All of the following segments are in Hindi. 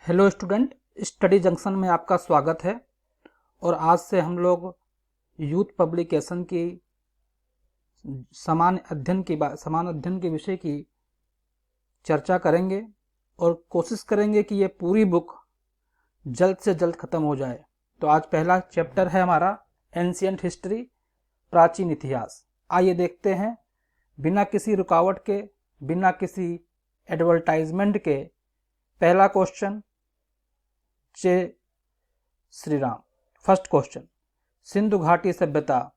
हेलो स्टूडेंट, स्टडी जंक्शन में आपका स्वागत है। और आज से हम लोग यूथ पब्लिकेशन की समान अध्ययन के विषय की चर्चा करेंगे और कोशिश करेंगे कि ये पूरी बुक जल्द से जल्द ख़त्म हो जाए। तो आज पहला चैप्टर है हमारा एंशिएंट हिस्ट्री, प्राचीन इतिहास। आइए देखते हैं बिना किसी रुकावट के, बिना किसी एडवर्टाइजमेंट के। पहला क्वेश्चन, जय श्री राम। फर्स्ट क्वेश्चन, सिंधु घाटी सभ्यता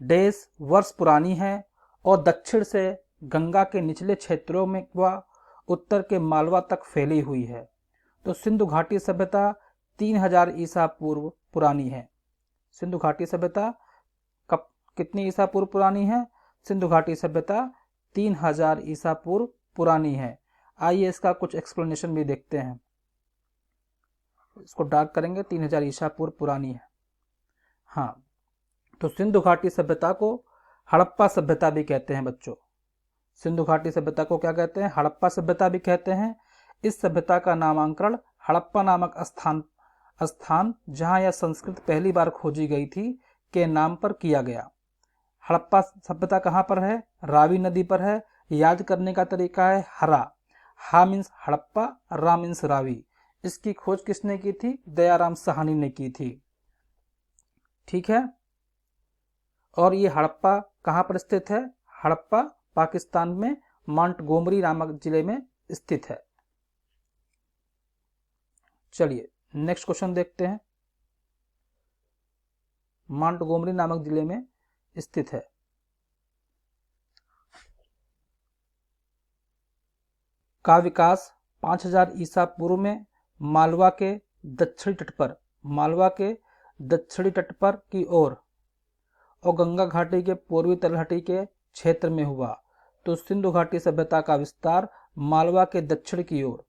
देश वर्ष पुरानी है और दक्षिण से गंगा के निचले क्षेत्रों में व उत्तर के मालवा तक फैली हुई है। तो सिंधु घाटी सभ्यता 3000 ईसा पूर्व पुरानी है। सिंधु घाटी सभ्यता कब कितनी ईसा पूर्व पुरानी है? सिंधु घाटी सभ्यता 3000 ईसा पूर्व पुरानी है। आइए इसका कुछ एक्सप्लेनेशन भी देखते हैं। इसको डार्क करेंगे, 3000 ईसा पूर्व पुरानी है। हाँ, तो सिंधु घाटी सभ्यता को हड़प्पा सभ्यता भी कहते हैं बच्चों। सिंधु घाटी सभ्यता को क्या कहते हैं? हड़प्पा सभ्यता भी कहते हैं। इस सभ्यता का नामकरण हड़प्पा नामक स्थान जहां यह संस्कृत पहली बार खोजी गई थी के नाम पर किया गया। हड़प्पा सभ्यता कहाँ पर है? रावी नदी पर है। याद करने का तरीका है हरा। हा मीन्स हड़प्पा, रा मीन्स रावी। इसकी खोज किसने की थी? दयाराम साहनी ने की थी। ठीक है। और ये हड़प्पा कहाँ पर स्थित है? हड़प्पा पाकिस्तान में मोंटगोमरी नामक जिले में स्थित है। चलिए नेक्स्ट क्वेश्चन देखते हैं। मोंटगोमरी नामक जिले में स्थित है। का विकास 5000 ईसा पूर्व में मालवा के दक्षिणी तट पर की ओर और गंगा घाटी के पूर्वी तलहटी के क्षेत्र में हुआ। तो सिंधु घाटी सभ्यता का विस्तार मालवा के दक्षिण की ओर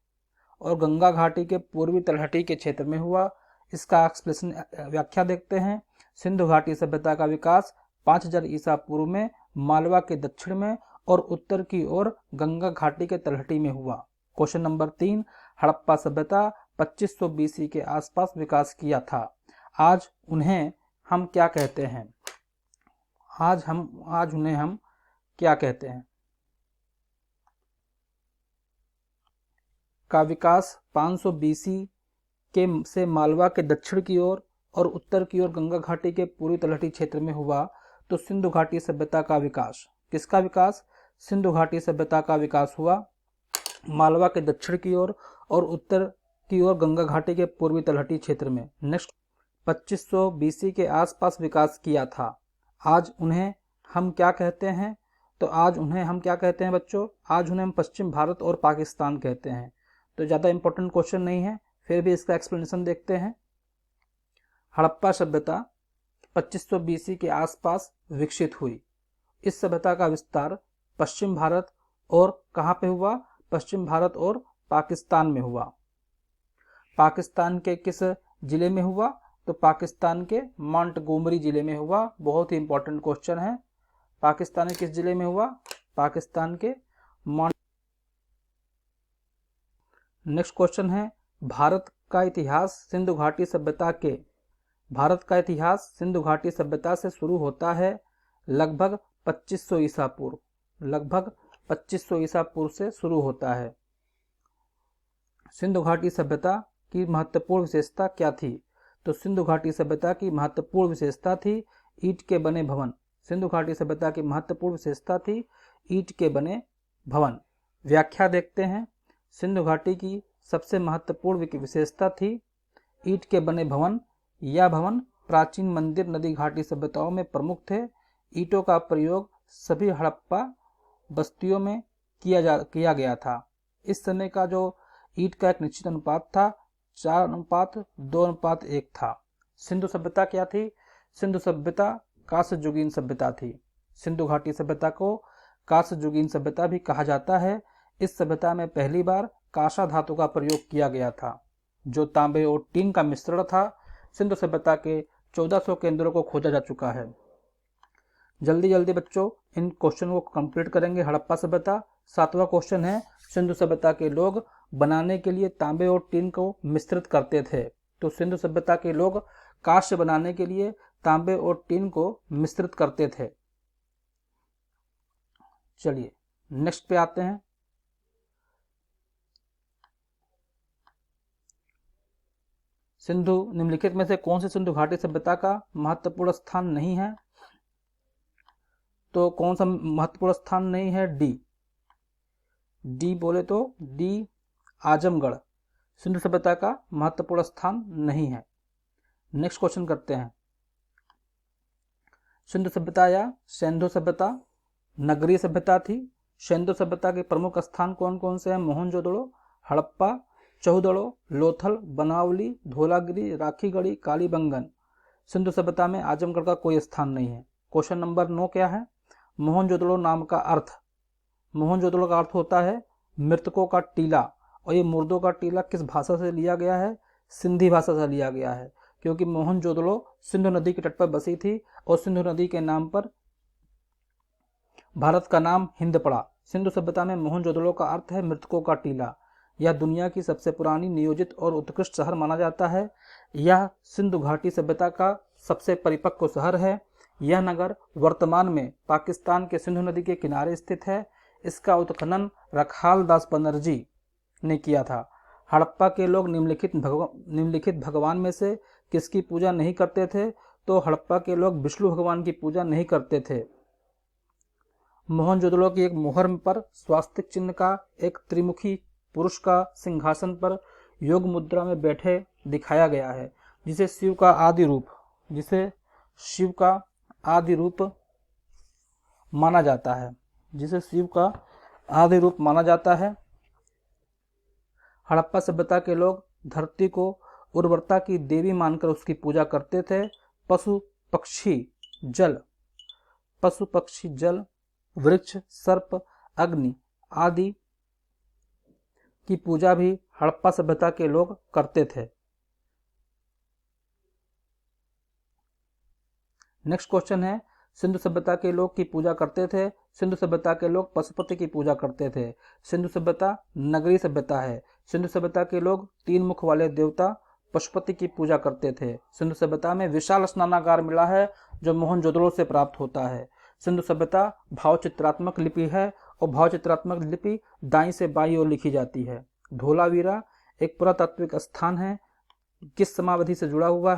और गंगा घाटी के पूर्वी तलहटी के क्षेत्र में हुआ। इसका एक्सप्लेनेशन व्याख्या देखते हैं। सिंधु घाटी सभ्यता का विकास 5000 ईसा पूर्व में मालवा के दक्षिण में और उत्तर की ओर गंगा घाटी के तलहटी में हुआ। क्वेश्चन नंबर 3, हड़प्पा सभ्यता 2500 BC के आसपास विकास किया था। आज उन्हें हम क्या कहते हैं? आज उन्हें हम क्या कहते हैं? का विकास 500 BC से मालवा के दक्षिण की ओर और उत्तर की ओर गंगा घाटी के पूर्वी तलहटी क्षेत्र में हुआ। तो सिंधु घाटी सभ्यता का विकास, किसका विकास? सिंधु घाटी सभ्यता का विकास हुआ मालवा के दक्षिण की ओर और उत्तर की ओर गंगा घाटी के पूर्वी तलहटी क्षेत्र में। नेक्स्ट, 2500 BC के आसपास विकास किया था। आज उन्हें हम क्या कहते हैं? तो आज उन्हें हम क्या कहते हैं बच्चों? आज उन्हें हम पश्चिम भारत और पाकिस्तान कहते हैं। तो ज़्यादा इंपॉर्टेंट क्वेश्चन नहीं है, फिर भी इसका एक्सप्लेनेशन देखते हैं। हड़प्पा सभ्यता 2500 BC के आसपास विकसित हुई। इस सभ्यता का विस्तार पश्चिम भारत और कहाँ पे हुआ? पश्चिम भारत और पाकिस्तान में हुआ। पाकिस्तान के किस जिले में हुआ? तो पाकिस्तान के मोंटगोमरी जिले में हुआ। बहुत ही इंपॉर्टेंट क्वेश्चन है। पाकिस्तान के किस जिले में हुआ? पाकिस्तान के नेक्स्ट क्वेश्चन है, भारत का इतिहास सिंधु घाटी सभ्यता से शुरू होता है लगभग 2500 ईसा पूर्व। लगभग 2500 ईसा पूर्व से शुरू होता है। सिंधु घाटी सभ्यता की महत्वपूर्ण विशेषता क्या थी? तो सिंधु घाटी सभ्यता की महत्वपूर्ण विशेषता थी ईंट के बने भवन। सिंधु घाटी सभ्यता की महत्वपूर्ण विशेषता थी ईंट के बने भवन। व्याख्या देखते हैं। सिंधु घाटी की सबसे महत्वपूर्ण विशेषता थी ईंट के बने भवन। यह भवन प्राचीन मंदिर नदी घाटी सभ्यताओं में प्रमुख थे। ईंटों का प्रयोग सभी हड़प्पा बस्तियों में किया गया था। इस समय का जो ईंट का एक निश्चित अनुपात था 4:2:1 था। सिंधु सभ्यता क्या थी? सिंधु सभ्यता कांस्ययुगीन सभ्यता थी। सिंधु घाटी सभ्यता को कांस्ययुगीन सभ्यता भी कहा जाता है। इस सभ्यता में पहली बार कांसा धातु का प्रयोग किया गया था, जो तांबे और टीन का मिश्रण था। सिंधु सभ्यता के 1400 केंद्रों को खोजा जा चुका है। जल्दी जल्दी बच्चों इन क्वेश्चन को कंप्लीट करेंगे। हड़प्पा सभ्यता 7वां क्वेश्चन है, सिंधु सभ्यता के लोग बनाने के लिए तांबे और टीन को मिश्रित करते थे। तो सिंधु सभ्यता के लोग कांस्य बनाने के लिए तांबे और टीन को मिश्रित करते थे। चलिए नेक्स्ट पे आते हैं। सिंधु निम्नलिखित में से कौन सी सिंधु घाटी सभ्यता का महत्वपूर्ण स्थान नहीं है? तो कौन सा महत्वपूर्ण स्थान नहीं है? डी बोले तो डी आजमगढ़ सिंधु सभ्यता का महत्वपूर्ण स्थान नहीं है। नेक्स्ट क्वेश्चन करते हैं। सिंधु सभ्यता या सिंधु सभ्यता नगरीय सभ्यता थी। सिंधु सभ्यता के प्रमुख स्थान कौन कौन से हैं? मोहनजोदड़ो, हड़प्पा, चौहदड़ो, लोथल, बनावली, धौलागिरी, राखीगढ़ी, कालीबंगन। सिंधु सभ्यता में आजमगढ़ का कोई स्थान नहीं है। क्वेश्चन नंबर 9 क्या है? मोहनजोदड़ो नाम का अर्थ। मोहनजोदड़ो का अर्थ होता है मृतकों का टीला, और ये मुर्दों का टीला किस भाषा से लिया गया है? सिंधी भाषा से लिया गया है, क्योंकि मोहनजोदड़ो सिंधु नदी के तट पर बसी थी और सिंधु नदी के नाम पर भारत का नाम हिंद पड़ा। सिंधु सभ्यता में मोहनजोदड़ो का अर्थ है मृतकों का टीला। यह दुनिया की सबसे पुरानी, नियोजित और उत्कृष्ट शहर माना जाता है। यह सिंधु घाटी सभ्यता का सबसे परिपक्व शहर है। यह नगर वर्तमान में पाकिस्तान के सिंधु नदी के किनारे स्थित है। इसका उत्खनन रखाल दास बनर्जी ने किया था। हड़प्पा के लोग निम्नलिखित भगवान में से किसकी पूजा नहीं करते थे? तो हड़प्पा के लोग विष्णु भगवान की पूजा नहीं करते थे। मोहनजोदड़ो की एक मोहर पर स्वास्तिक चिन्ह का एक त्रिमुखी पुरुष का सिंहासन पर योग मुद्रा में बैठे दिखाया गया है, जिसे शिव का आदि रूप माना जाता है। हड़प्पा सभ्यता के लोग धरती को उर्वरता की देवी मानकर उसकी पूजा करते थे। पशु पक्षी जल, वृक्ष, सर्प, अग्नि आदि की पूजा भी हड़प्पा सभ्यता के लोग करते थे। नेक्स्ट क्वेश्चन है, सिंधु सभ्यता के लोग की पूजा करते थे। सिंधु सभ्यता के लोग पशुपति की पूजा करते थे। सिंधु सभ्यता नगरीय सभ्यता है। सिंधु सभ्यता के लोग 3 मुख वाले देवता पशुपति की पूजा करते थे। सिंधु सभ्यता में विशाल स्नानागार मिला है, जो मोहनजोदड़ो से प्राप्त होता है। सिंधु सभ्यता भावचित्रात्मक लिपि है, और भावचित्रात्मक लिपि दाईं से बाईं ओर लिखी जाती है। धौलावीरा एक पुरातात्विक स्थान है। किस समावधि से जुड़ा हुआ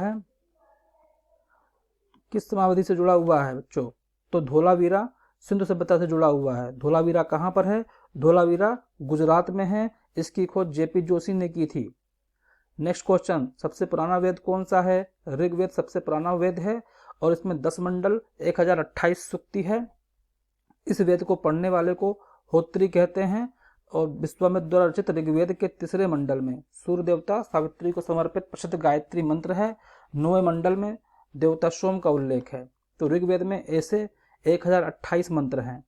है बच्चों? तो धौलावीरा सिंधु सभ्यता से जुड़ा हुआ है। धौलावीरा कहाँ पर है? धौलावीरा गुजरात में है। इसकी खोज जेपी जोशी ने की थी। नेक्स्ट क्वेश्चन, सबसे पुराना वेद कौन सा है? ऋग्वेद सबसे पुराना वेद है, और इसमें 10 मंडल 1028 सूक्ति है। इस वेद को पढ़ने वाले को होत्री कहते हैं, और विश्वामित्र द्वारा रचित ऋग्वेद के 3रे मंडल में सूर्य देवता सावित्री को समर्पित प्रसिद्ध गायत्री मंत्र है। 9वें मंडल में देवता सोम का उल्लेख है। तो ऋग्वेद में ऐसे 1028 मंत्र हैं।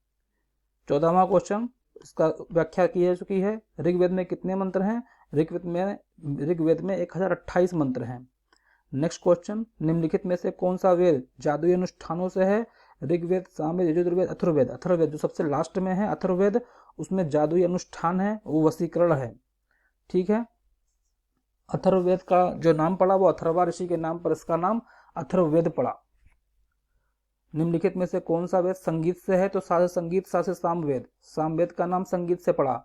14वां क्वेश्चन, इसका व्याख्या की जा चुकी है। ऋग्वेद में कितने मंत्र हैं? ऋग्वेद में 1028 मंत्र हैं। नेक्स्ट क्वेश्चन, निम्नलिखित में से कौन सा वेद जादुई अनुष्ठानों से है? ऋग्वेद, सामवेद, यजुर्वेद, अथर्ववेद। अथर्ववेद जो सबसे लास्ट में है, अथर्ववेद, उसमें जादुई अनुष्ठान है, वो वशीकरण है। ठीक है, अथर्ववेद का जो नाम पड़ा वो अथर्वा ऋषि के नाम पर इसका नाम अथर्ववेद पड़ा। निम्नलिखित में से कौन सा वेद संगीत से है? तो साध संगीत सा से सामवेद। सामवेद का नाम संगीत से पड़ा।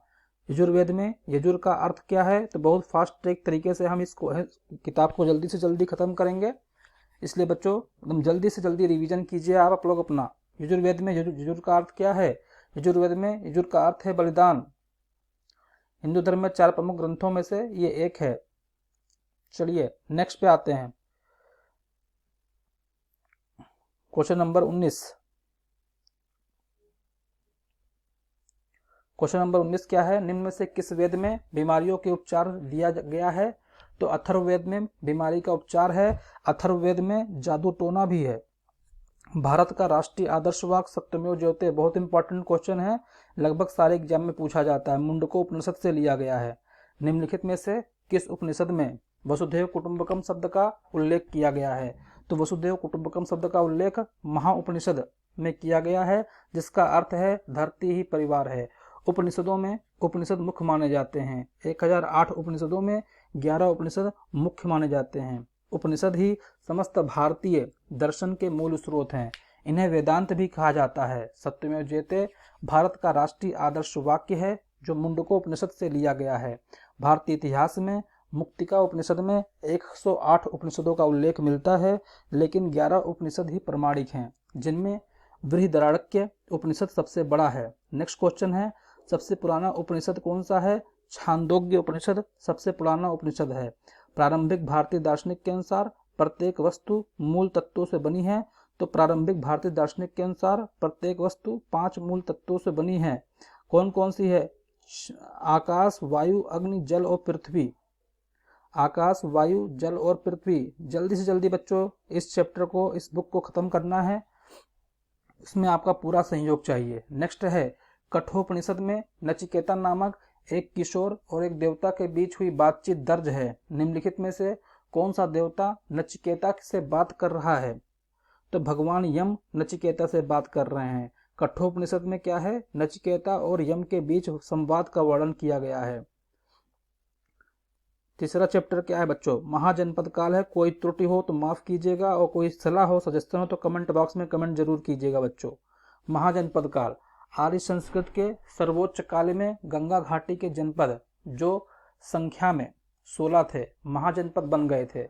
यजुर्वेद में यजुर का अर्थ क्या है? तो बहुत फास्ट ट्रैक तरीके से हम इसको किताब को जल्दी से जल्दी खत्म करेंगे, इसलिए बच्चों एकदम जल्दी से जल्दी रिवीजन कीजिए आप लोग अपना। यजुर्वेद में यजुर का अर्थ क्या है? यजुर्वेद में यजुर का अर्थ है बलिदान। हिंदू धर्म में 4 प्रमुख ग्रंथों में से ये एक है। चलिए नेक्स्ट पे आते हैं। Question number 19। क्वेश्चन नंबर 19 क्या है? निम्न में से किस वेद में बीमारियों के उपचार दिया गया है? तो अथर्ववेद में बीमारी का उपचार है। अथर्ववेद में जादू टोना भी है। भारत का राष्ट्रीय आदर्श वाक्य सत्यमेव जयते बहुत इंपॉर्टेंट क्वेश्चन है, लगभग सारे एग्जाम में पूछा जाता है। मुंडको उपनिषद से लिया गया है। निम्नलिखित में से किस उपनिषद में वसुधैव कुटुंबकम शब्द का उल्लेख किया गया है? तो वसुधैव कुटुंबकम शब्द का उल्लेख महाउपनिषद में किया गया है, जिसका अर्थ है धरती ही परिवार है। उपनिषदों में उपनिषद मुख्य माने जाते हैं। 1008 उपनिषदों में 11 उपनिषद मुख्य माने जाते हैं। उपनिषद ही समस्त भारतीय दर्शन के मूल स्रोत हैं। इन्हें वेदांत भी कहा जाता है। सत्यमेव जयते भारत का राष्ट्रीय आदर्श वाक्य है जो मुंडकोपनिषद से लिया गया है। भारतीय इतिहास में मुक्तिका उपनिषद में 108 उपनिषदों का उल्लेख मिलता है, लेकिन 11 उपनिषद ही प्रमाणिक हैं, जिनमें बृहदारण्यक उपनिषद सबसे बड़ा है। नेक्स्ट क्वेश्चन है, सबसे पुराना उपनिषद कौन सा है? छांदोग्य उपनिषद सबसे पुराना उपनिषद है। प्रारंभिक भारतीय दार्शनिक के अनुसार प्रत्येक वस्तु मूल तत्वों से बनी है, तो प्रारंभिक भारतीय दार्शनिक के अनुसार प्रत्येक वस्तु 5 मूल तत्वों से बनी है। कौन कौन सी है? आकाश, वायु, अग्नि, जल और पृथ्वी। आकाश, वायु, जल और पृथ्वी। जल्दी से जल्दी बच्चों इस चैप्टर को, इस बुक को खत्म करना है, इसमें आपका पूरा सहयोग चाहिए। नेक्स्ट है, कठोपनिषद में नचिकेता नामक एक किशोर और एक देवता के बीच हुई बातचीत दर्ज है। निम्नलिखित में से कौन सा देवता नचिकेता से बात कर रहा है? तो भगवान यम नचिकेता से बात कर रहे हैं। कठोपनिषद में क्या है? नचिकेता और यम के बीच संवाद का वर्णन किया गया है। तीसरा चैप्टर क्या है बच्चों? महाजनपद काल है। कोई त्रुटि हो तो माफ कीजिएगा, और कोई सलाह हो, सजेशन हो तो कमेंट बॉक्स में कमेंट जरूर कीजिएगा बच्चों। महाजनपद काल आर्य संस्कृत के सर्वोच्च काल में गंगा घाटी के जनपद, जो संख्या में 16 थे, महाजनपद बन गए थे।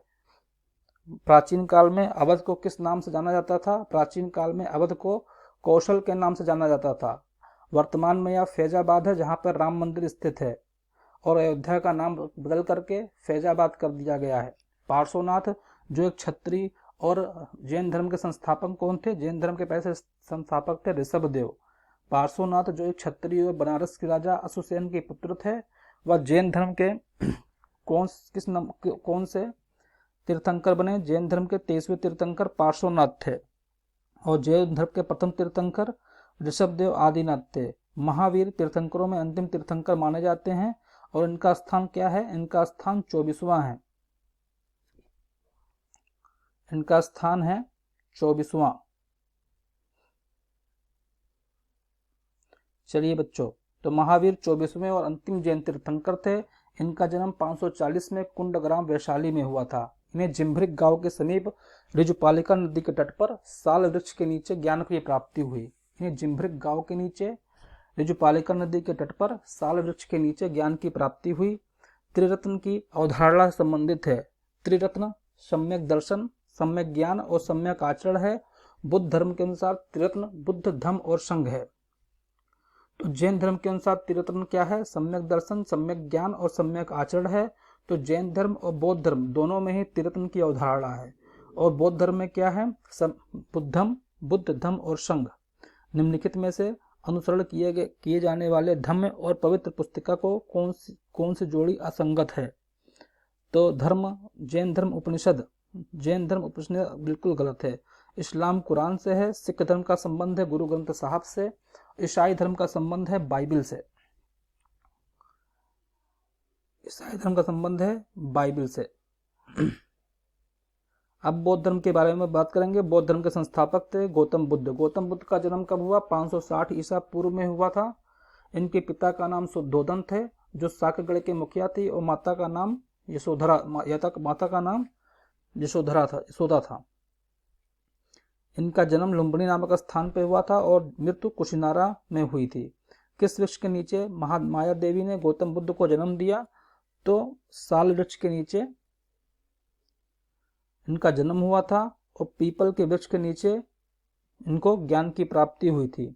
प्राचीन काल में अवध को किस नाम से जाना जाता था? प्राचीन काल में अवध को कौशल के नाम से जाना जाता था। वर्तमान में यह फैजाबाद है, जहां पर राम मंदिर स्थित है, और अयोध्या का नाम बदल करके फैजाबाद कर दिया गया है। पार्श्वनाथ जो एक क्षत्रिय और जैन धर्म के संस्थापक कौन थे? जैन धर्म के पहले संस्थापक थे ऋषभदेव। पार्श्वनाथ जो एक क्षत्रिय और बनारस के राजा अशुसेन के पुत्र थे, वह जैन धर्म के कौन से तीर्थंकर बने? जैन धर्म के 23वें तीर्थंकर पार्श्वनाथ थे, और जैन धर्म के प्रथम तीर्थंकर ऋषभदेव आदिनाथ थे। महावीर तीर्थंकरों में अंतिम तीर्थंकर माने जाते हैं, और इनका स्थान क्या है? इनका स्थान 24वां है। इनका स्थान है 24वां। चलिए बच्चों, तो महावीर 24वें और अंतिम जैन तीर्थंकर थे। इनका जन्म 540 में कुंडग्राम वैशाली में हुआ था। इन्हें जिम्भृग गांव के समीप ऋजुपालिका नदी के तट पर साल वृक्ष के नीचे ज्ञान की प्राप्ति हुई। इन्हें जिम्भृग गांव के नीचे ऋजुपालिका नदी के तट पर साल वृक्ष के नीचे ज्ञान की प्राप्ति हुई। त्रिरत्न की अवधारणा से संबंधित है। त्रिरत्न सम्यक दर्शन, सम्यक ज्ञान और सम्यक आचरण है। बुद्ध धर्म के अनुसार त्रिरत्न बुद्ध, धम्म और संघ है। तो जैन धर्म के अनुसार त्रिरत्न क्या है? सम्यक दर्शन, सम्यक ज्ञान और सम्यक आचरण है। तो जैन धर्म और बौद्ध धर्म दोनों में ही त्रिरत्न की अवधारणा है। और बौद्ध धर्म में क्या है? बुद्धम, बुद्ध, धम्म और संघ। निम्नलिखित में से अनुसरण किए जाने वाले धम्म और पवित्र पुस्तिका को कौन सी जोड़ी असंगत है? तो जैन धर्म उपनिषद बिल्कुल गलत है। इस्लाम कुरान से है। सिख धर्म का संबंध है गुरु ग्रंथ साहब से। ईसाई धर्म का संबंध है बाइबिल से। ईसाई धर्म का संबंध है बाइबिल से। अब बौद्ध धर्म के बारे में बात करेंगे। बौद्ध धर्म के संस्थापक थे गौतम बुद्ध। गौतम बुद्ध का जन्म कब हुआ? 560 ईसा पूर्व में हुआ था। इनके पिता का नाम शुद्धोधन थे, जो साक्यगढ़ के मुखिया थी, और माता का नाम यशोदा था। इनका जन्म लुम्बिनी नामक स्थान पर हुआ था, और मृत्यु कुशिनारा में हुई थी। किस वृक्ष के नीचे महामाया देवी ने गौतम बुद्ध को जन्म दिया? तो साल वृक्ष के नीचे इनका जन्म हुआ था, और पीपल के वृक्ष के नीचे इनको ज्ञान की प्राप्ति हुई थी।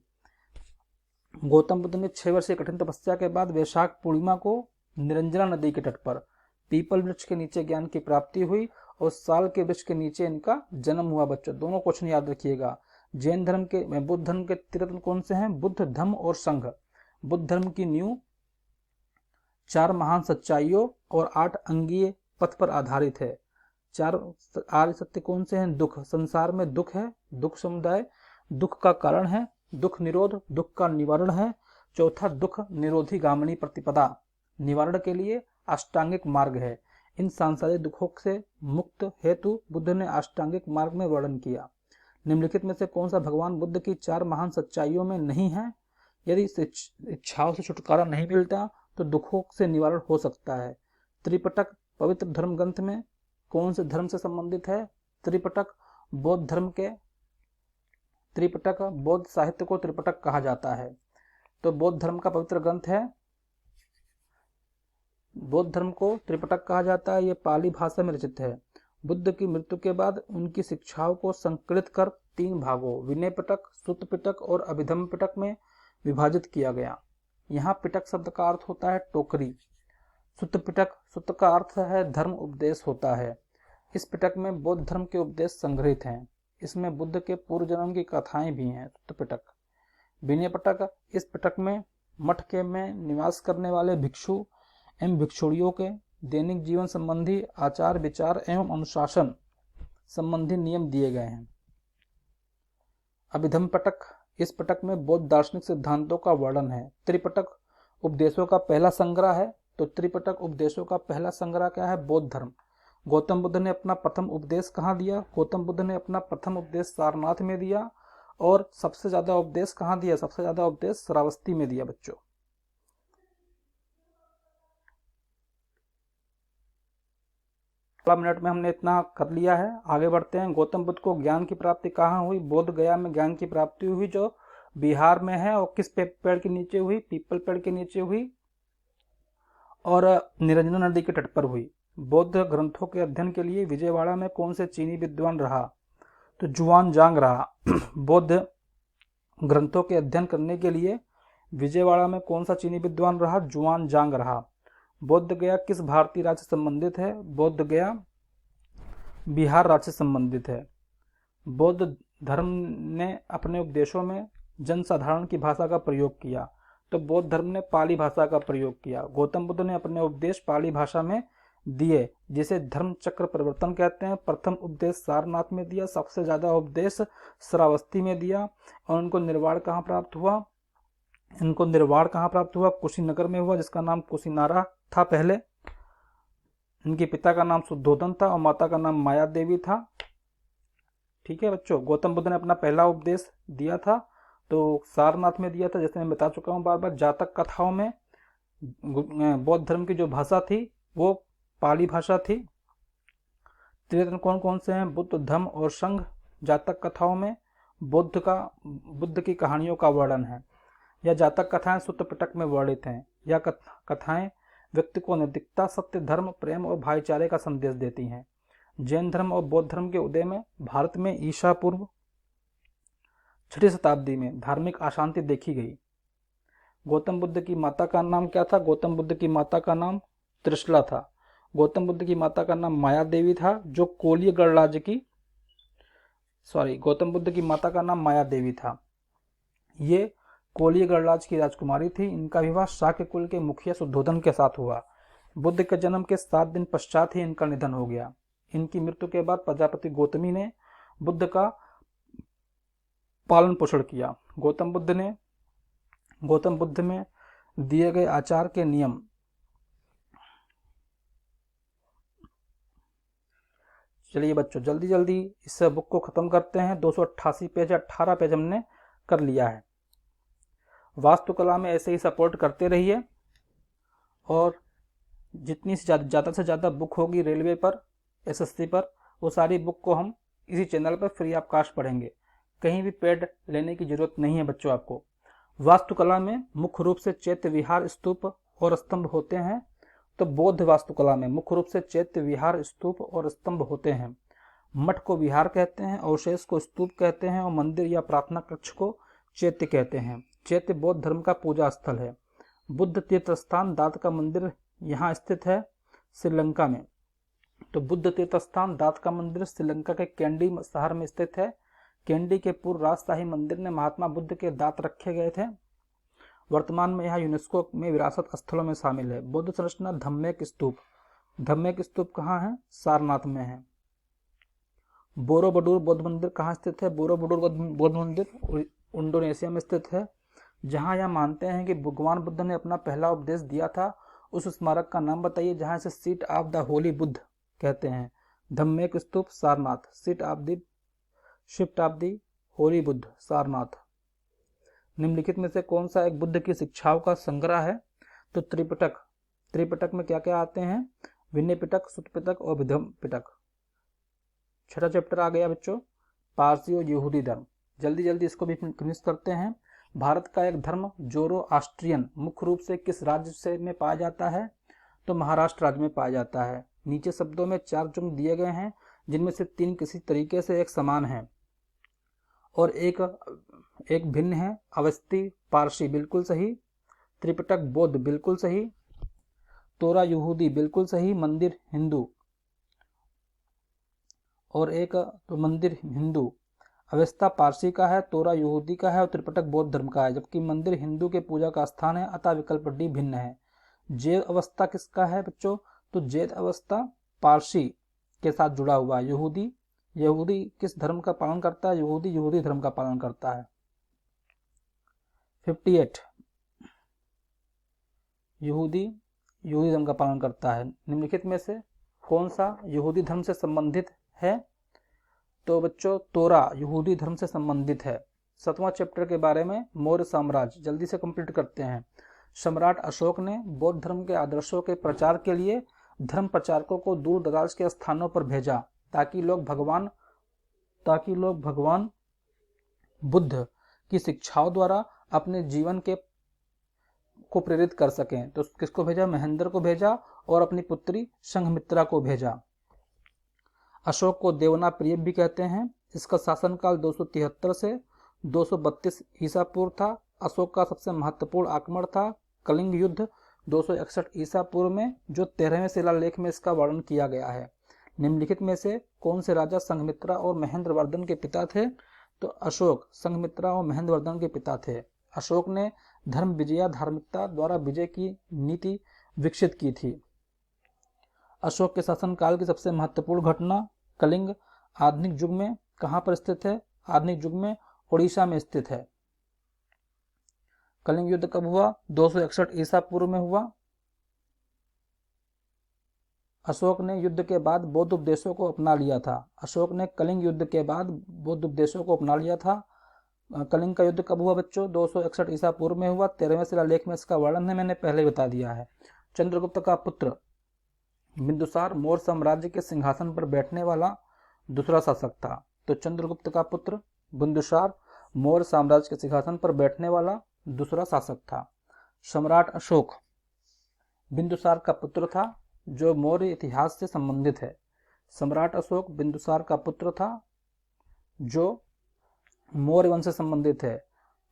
गौतम बुद्ध ने 6 वर्ष की कठिन तपस्या के बाद वैशाख पूर्णिमा को निरंजना नदी के तट पर पीपल वृक्ष के नीचे ज्ञान की प्राप्ति हुई, और साल के वृक्ष के नीचे इनका जन्म हुआ। बच्चों दोनों क्वेश्चन याद रखिएगा। बुद्ध धर्म के तीर्थंकर कौन से हैं? बुद्ध, धम्म और संघ। बुद्ध धर्म की नींव 4 महान सच्चाइयों और 8 अंगीय पथ पर आधारित है। 4 आर्य सत्य कौन से हैं? दुख, संसार में दुख है, दुख समुदाय, दुख का कारण है, दुख निरोध, दुख का निवारण है। चौथा दुख निरोधी गामिनी प्रतिपदा, निवारण के लिए अष्टांगिक मार्ग है। इन सांसारिक दुखों से मुक्त हेतु बुद्ध ने अष्टांगिक मार्ग में वर्णन किया। निम्नलिखित में से कौन सा भगवान बुद्ध की 4 महान सच्चाइयों में नहीं है? यदि इच्छाओं से छुटकारा नहीं मिलता तो दुखों से निवारण हो सकता है। त्रिपिटक पवित्र धर्म ग्रंथ में कौन से धर्म से संबंधित है? त्रिपिटक बौद्ध धर्म के, त्रिपिटक बौद्ध साहित्य को त्रिपिटक कहा जाता है। तो बौद्ध धर्म का पवित्र ग्रंथ है, बौद्ध धर्म को त्रिपिटक कहा जाता है। यह पाली भाषा में रचित है। बुद्ध की मृत्यु के बाद उनकी शिक्षाओं को संकलित कर 3 भागों विनय पिटक, सुत्त पिटक और अभिधम्म पिटक में विभाजित किया गया। यहाँ पिटक शब्द का अर्थ होता है टोकरी। सुत्त पिटक, सुत्त का अर्थ है धर्म उपदेश होता है। इस पिटक में बौद्ध धर्म के उपदेश संग्रहित हैं। इसमें बुद्ध के पूर्व जन्म की कथाएं भी हैं। सुत्त पिटक। विनय पिटक, इस पिटक में मठ के में निवास करने वाले भिक्षु एवं भिक्षुणियों के दैनिक जीवन संबंधी आचार विचार एवं अनुशासन संबंधी नियम दिए गए हैं। अभिधम्म पिटक, इस पिटक में बौद्ध दार्शनिक सिद्धांतों का वर्णन है। त्रिपिटक उपदेशों का पहला संग्रह है। तो त्रिपिटक उपदेशों का पहला संग्रह क्या है? बौद्ध धर्म। गौतम बुद्ध ने अपना प्रथम उपदेश कहाँ दिया? गौतम बुद्ध ने अपना प्रथम उपदेश सारनाथ में दिया। और सबसे ज्यादा उपदेश कहाँ दिया? सबसे ज्यादा उपदेश श्रावस्ती में दिया बच्चों। 16 मिनट में हमने इतना कर लिया है। आगे बढ़ते हैं। गौतम बुद्ध को ज्ञान की प्राप्ति कहाँ हुई? बोध गया में ज्ञान की प्राप्ति हुई, जो बिहार में है। और किस पेड़ के नीचे हुई? पीपल पेड़ के नीचे हुई और निरंजना नदी के तट पर हुई। बौद्ध ग्रंथों के अध्ययन के लिए विजयवाड़ा में कौन से चीनी विद्वान रहा? तो जुआनजांग रहा। बौद्ध ग्रंथों के अध्ययन करने के लिए विजयवाड़ा में कौन सा चीनी विद्वान रहा? जुआनजांग रहा। बौद्ध गया किस भारतीय राज्य से संबंधित है? बौद्ध गया बिहार राज्य से संबंधित है। बौद्ध धर्म ने अपने उपदेशों में जनसाधारण की भाषा का प्रयोग किया। तो बौद्ध धर्म ने पाली भाषा का प्रयोग किया। गौतम बुद्ध ने अपने उपदेश पाली भाषा में दिए, जिसे धर्म चक्र परिवर्तन कहते हैं। प्रथम उपदेश सारनाथ में दिया, सबसे ज्यादा उपदेश श्रावस्ती में दिया। और उनको निर्वाण कहाँ प्राप्त हुआ? इनको निर्वाण कहाँ प्राप्त हुआ? कुशीनगर में हुआ, जिसका नाम कुशीनारा था पहले। इनके पिता का नाम शुद्धोधन था और माता का नाम माया देवी था। ठीक है बच्चों, गौतम बुद्ध ने अपना पहला उपदेश दिया था तो सारनाथ में दिया था, जैसे मैं बता चुका हूँ बार बार। जातक कथाओं में बौद्ध धर्म की जो भाषा थी वो पाली भाषा थी। त्रिरत्न कौन कौन से हैं? बुद्ध, धम्म और संघ। जातक कथाओं में बुद्ध की कहानियों का वर्णन है। यह जातक कथाएं सुत्त पिटक में वर्णित हैं। यह कथाएं व्यक्ति को नैतिकता, सत्य, धर्म, प्रेम और भाईचारे का संदेश देती हैं। जैन धर्म और बौद्ध धर्म के उदय में भारत में ईसा पूर्व 6वीं शताब्दी में धार्मिक अशांति देखी गई। गौतम बुद्ध की माता का नाम क्या था? गौतम बुद्ध की माता का नाम त्रिशला था। गौतम बुद्ध की माता का नाम माया देवी था, जो कोलिय गणराज्य की गौतम बुद्ध की माता का नाम माया देवी था। ये कोलिय गणराज्य की राजकुमारी थी। इनका विवाह शाक्य कुल के मुखिया शुद्धोधन के साथ हुआ। बुद्ध के जन्म के 7 दिन पश्चात ही इनका निधन हो गया। इनकी मृत्यु के बाद प्रजापति गौतमी ने बुद्ध का पालन पोषण किया। गौतम बुद्ध में दिए गए आचार के नियम। चलिए बच्चों, जल्दी जल्दी इस बुक को खत्म करते हैं। 288 पेज, 18 पेज हमने कर लिया है। वास्तुकला में ऐसे ही सपोर्ट करते रहिए और जितनी ज़्यादा से ज़्यादा बुक होगी रेलवे पर, एसएससी पर, वो सारी बुक को हम इसी चैनल पर फ्री ऑफ कॉस्ट पढ़ेंगे। कहीं भी पेड लेने की जरूरत नहीं है बच्चों आपको। वास्तुकला में मुख्य रूप से चैत्य विहार, स्तूप और स्तंभ होते हैं। तो बौद्ध वास्तुकला में मुख्य रूप से चैत्य विहार, स्तूप और स्तंभ होते हैं। मठ को विहार कहते हैं, अवशेष को स्तूप कहते हैं और मंदिर या प्रार्थना कक्ष को चैत्य कहते हैं। चैत्य बौद्ध धर्म का पूजा स्थल है। बुद्ध तीर्थ स्थान दात का मंदिर यहाँ स्थित है श्रीलंका में। तो बुद्ध तीर्थ स्थान दात का मंदिर श्रीलंका के कैंडी शहर में स्थित है। कैंडी के पूर्व राजशाही मंदिर में महात्मा बुद्ध के दांत रखे गए थे। वर्तमान में यह यूनेस्को में विरासत स्थलों में शामिल है। बौद्ध संरचना धम्मेक स्तूप। धम्मेक स्तूप कहाँ है? सारनाथ में है। बोरोबुदुर बौद्ध मंदिर कहाँ स्थित है? बोरोबुदुर बौद्ध मंदिर इंडोनेशिया में स्थित है, जहाँ यह मानते हैं कि भगवान बुद्ध ने अपना पहला उपदेश दिया था। उस स्मारक का नाम बताइए जहाँ इसे seat of the holy Buddha कहते हैं। Dhamek Stupa Sarnath. Shift of the holy Buddha Sarnath. निम्नलिखित में से कौन सा एक बुद्ध की शिक्षाओं का संग्रह है? तो त्रिपिटक। त्रिपिटक में क्या क्या आते हैं? विनय पिटक, सुत्त पिटक और विधम पिटक। छठा चैप्टर आ गया बच्चों, पारसी और यहूदी धर्म। जल्दी जल्दी इसको भी फिनिश करते हैं। भारत का एक धर्म जोरोआस्ट्रियन मुख्य रूप से किस राज्य से में पाया जाता है? तो महाराष्ट्र राज्य में पाया जाता है। नीचे शब्दों में 4 चुंग दिए गए हैं, जिनमें से 3 किसी तरीके से एक समान है और एक भिन्न है। अवस्थी पारसी बिल्कुल सही, त्रिपिटक बौद्ध बिल्कुल सही, तोरा यहूदी बिल्कुल सही, मंदिर हिंदू और एक तो मंदिर हिंदू। अवस्था पारसी का है, तोरा यहूदी का है और त्रिपिटक बौद्ध धर्म का है, जबकि मंदिर हिंदू के पूजा का स्थान है, अतः विकल्प डी भिन्न है। जैद अवस्था किसका है बच्चों? तो जैद अवस्था पारसी के साथ जुड़ा हुआ है। यहूदी किस धर्म का पालन करता है? यहूदी धर्म का पालन करता है। 58 यहूदी धर्म का पालन करता है। निम्नलिखित में से कौन सा यहूदी धर्म से संबंधित है? तो बच्चों तोरा यहूदी धर्म से संबंधित है। 7वां चैप्टर के बारे में मौर्य साम्राज्य, जल्दी से कंप्लीट करते हैं। सम्राट अशोक ने बौद्ध धर्म के आदर्शों के प्रचार के लिए धर्म प्रचारकों को दूर दराज के स्थानों पर भेजा, ताकि लोग भगवान बुद्ध की शिक्षाओं द्वारा अपने जीवन को प्रेरित कर सकें। तो किसको भेजा? महेंद्र को भेजा और अपनी पुत्री संघमित्रा को भेजा। अशोक को देवना प्रिय भी कहते हैं। इसका शासनकाल 273 से 232 ईसा पूर्व था। अशोक का सबसे महत्वपूर्ण आक्रमण था कलिंग युद्ध 261 ईसा पूर्व में, जो 13वें शिलालेख में इसका वर्णन किया गया है। निम्नलिखित में से कौन से राजा संघमित्रा और महेंद्रवर्धन के पिता थे? तो अशोक संघमित्रा और महेंद्रवर्धन के पिता थे। अशोक ने धर्म विजया धार्मिकता द्वारा विजय की नीति विकसित की थी। अशोक के शासनकाल की सबसे महत्वपूर्ण घटना कलिंग आधुनिक युग में कहां पर स्थित है? आधुनिक युग में ओडिशा में स्थित है। कलिंग युद्ध कब हुआ? 261 ईसा पूर्व में हुआ। अशोक ने युद्ध के बाद बौद्ध उपदेशों को अपना लिया था। अशोक ने कलिंग युद्ध के बाद बौद्ध उपदेशों को अपना लिया था। कलिंग का युद्ध कब हुआ बच्चों? 261 ईसा पूर्व में हुआ। 13वें शिलालेख में इसका वर्णन है, मैंने पहले बता दिया है। चंद्रगुप्त का पुत्र बिंदुसार मौर्य साम्राज्य के सिंहासन पर बैठने वाला दूसरा शासक था। तो चंद्रगुप्त का पुत्र बिंदुसार मौर्य साम्राज्य के सिंहासन पर बैठने वाला दूसरा शासक था। सम्राट अशोक बिंदुसार का पुत्र था, जो मौर्य इतिहास से संबंधित है। सम्राट अशोक बिंदुसार का पुत्र था, जो मौर्य वंश से संबंधित है।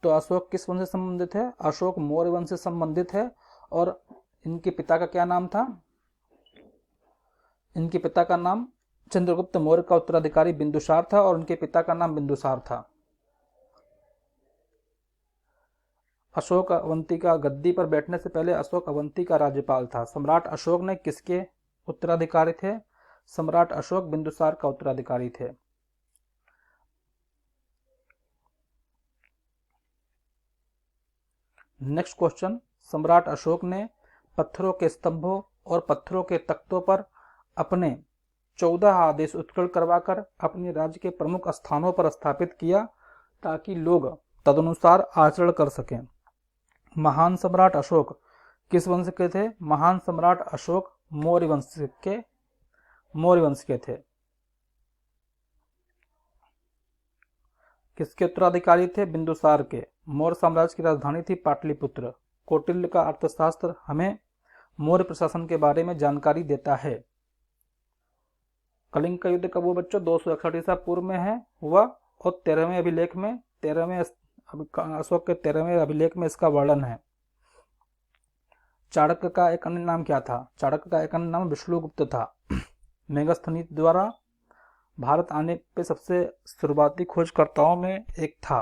तो अशोक किस वंश से संबंधित है? अशोक मौर्य वंश से संबंधित है। और इनके पिता का क्या नाम था? इनके पिता का नाम चंद्रगुप्त मौर्य का उत्तराधिकारी बिंदुसार था और उनके पिता का नाम बिंदुसार था। अशोक अवंती का गद्दी पर बैठने से पहले अशोक अवंती का राज्यपाल था। सम्राट अशोक ने किसके उत्तराधिकारी थे? सम्राट अशोक बिंदुसार का उत्तराधिकारी थे। नेक्स्ट क्वेश्चन, सम्राट अशोक ने पत्थरों के स्तंभों और पत्थरों के तख्तों पर अपने 14 आदेश उत्कीर्ण करवाकर अपने राज्य के प्रमुख स्थानों पर स्थापित किया, ताकि लोग तदनुसार आचरण कर सकें। महान सम्राट अशोक किस वंश के थे? महान सम्राट अशोक मौर्य वंश के थे। किसके उत्तराधिकारी थे? बिंदुसार के। मौर्य साम्राज्य की राजधानी थी पाटलिपुत्र। कौटिल्य का अर्थशास्त्र हमें मौर्य प्रशासन के बारे में जानकारी देता है। कलिंग का युद्ध कब हुआ बच्चों? 261 ईसा पूर्व में हुआ और 13वें अभिलेख में अशोक के 13वें अभिलेख में इसका वर्णन है। चाणक्य का एक अन्य नाम क्या था? चाणक्य का एक अन्य नाम विष्णुगुप्त था। मेगास्थनीज द्वारा भारत आने पे सबसे शुरुआती खोजकर्ताओं में एक था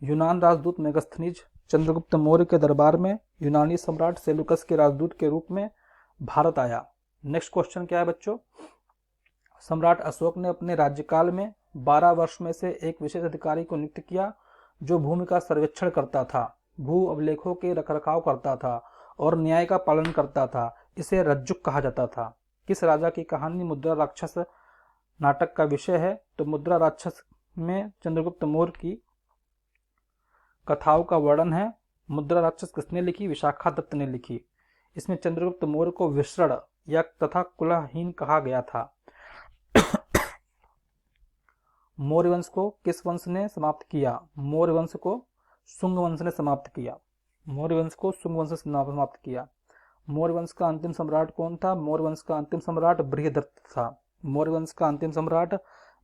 यूनान राजदूत मेगास्थनीज चंद्रगुप्त मौर्य के दरबार में यूनानी सम्राट सेलुकस के राजदूत के रूप में भारत आया। नेक्स्ट क्वेश्चन क्या है बच्चों? सम्राट अशोक ने अपने राज्यकाल में 12 वर्ष में से एक विशेष अधिकारी को नियुक्त किया, जो भूमि का सर्वेक्षण करता था, भू अभिलेखों के रखरखाव करता था और न्याय का पालन करता था। इसे रज्जुक कहा जाता था। किस राजा की कहानी मुद्रा राक्षस नाटक का विषय है तो मुद्रा राक्षस में चंद्रगुप्त मौर्य की कथाओं का वर्णन है। मुद्रा राक्षस किसने लिखी? विशाखा दत्त ने लिखी। इसमें चंद्रगुप्त मौर्य को विसृण या तथा कुलहीन कहा गया था। मौर्य वंश को किस वंश ने समाप्त किया? मौर्य वंश को शुंग वंश ने समाप्त किया। मौर्य वंश को शुंग वंश ने समाप्त किया। मौर्य वंश का अंतिम सम्राट कौन था? मौर्य वंश का अंतिम सम्राट बृहदत्त था। मौर्य वंश का अंतिम सम्राट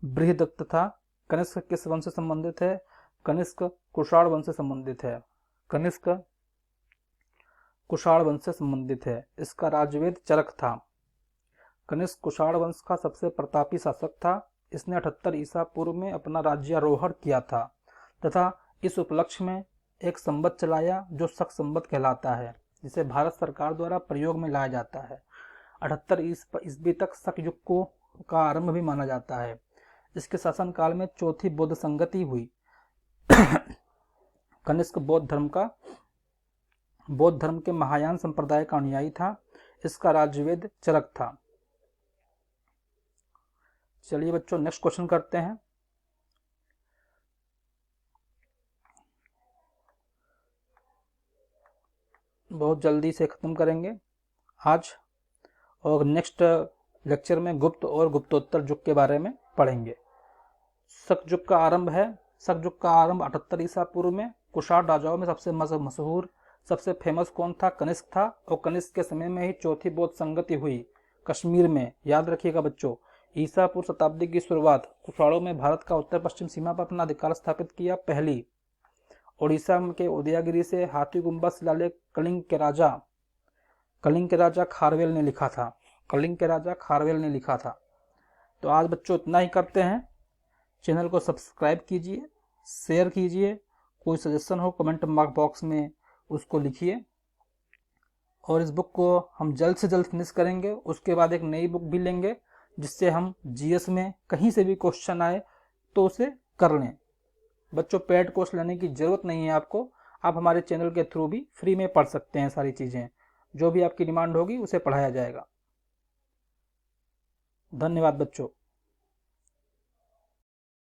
बृहदत्त था। कनिष्क किस वंश से संबंधित है? कनिष्क कुषाण वंश से संबंधित है। कनिष्क कुषाण वंश से संबंधित है। इसका राज्यवेद चरक था। कनिष्क कुषाण वंश का सबसे प्रतापी शासक था। इसने 78 ईसा पूर्व में अपना राज्यारोहण किया था तथा इस उपलक्ष्य में एक संवत चलाया जो शक संवत कहलाता है, जिसे भारत सरकार द्वारा प्रयोग में लाया जाता है। 78 ईस्वी तक शक युग का आरंभ भी माना जाता है। इसके शासनकाल में चौथी बौद्ध संगति हुई। कनिष्क बौद्ध धर्म के महायान संप्रदाय का अनुयायी था। इसका राज्यवेद चरक था। चलिए बच्चों नेक्स्ट क्वेश्चन करते हैं। बहुत जल्दी से खत्म करेंगे आज, और नेक्स्ट लेक्चर में गुप्त और गुप्तोत्तर युग के बारे में पढ़ेंगे। शक युग का आरंभ है। शक युग का आरंभ 78 ईसा पूर्व में कुषाण राजाओं में सबसे मशहूर सबसे फेमस कौन था? कनिष्क था। और कनिष्क के समय में ही चौथी बौद्ध संगति हुई कश्मीर में। याद रखिएगा बच्चों, ईसा पूर्व शताब्दी की शुरुआत कुषाणों में भारत का उत्तर पश्चिम सीमा पर अपना अधिकार स्थापित किया। पहली ओडिशा के उदयगिरी से हाथीगुम्बा शिलालेख कलिंग के राजा खारवेल ने लिखा था। कलिंग के राजा खारवेल ने लिखा था। तो आज बच्चों इतना ही करते हैं। चैनल को सब्सक्राइब कीजिए, शेयर कीजिए। कोई सजेशन हो कमेंट बॉक्स में उसको लिखिए। और इस बुक को हम जल्द से जल्द फिनिश करेंगे। उसके बाद एक नई बुक भी लेंगे जिससे हम जीएस में कहीं से भी क्वेश्चन आए तो उसे कर लें। बच्चों पेड कोर्स लेने की ज़रूरत नहीं है आपको। आप हमारे चैनल के थ्रू भी फ्री में पढ़ सकते हैं। सारी चीज़ें जो भी आपकी डिमांड होगी उसे पढ़ाया जाएगा। धन्यवाद बच्चों।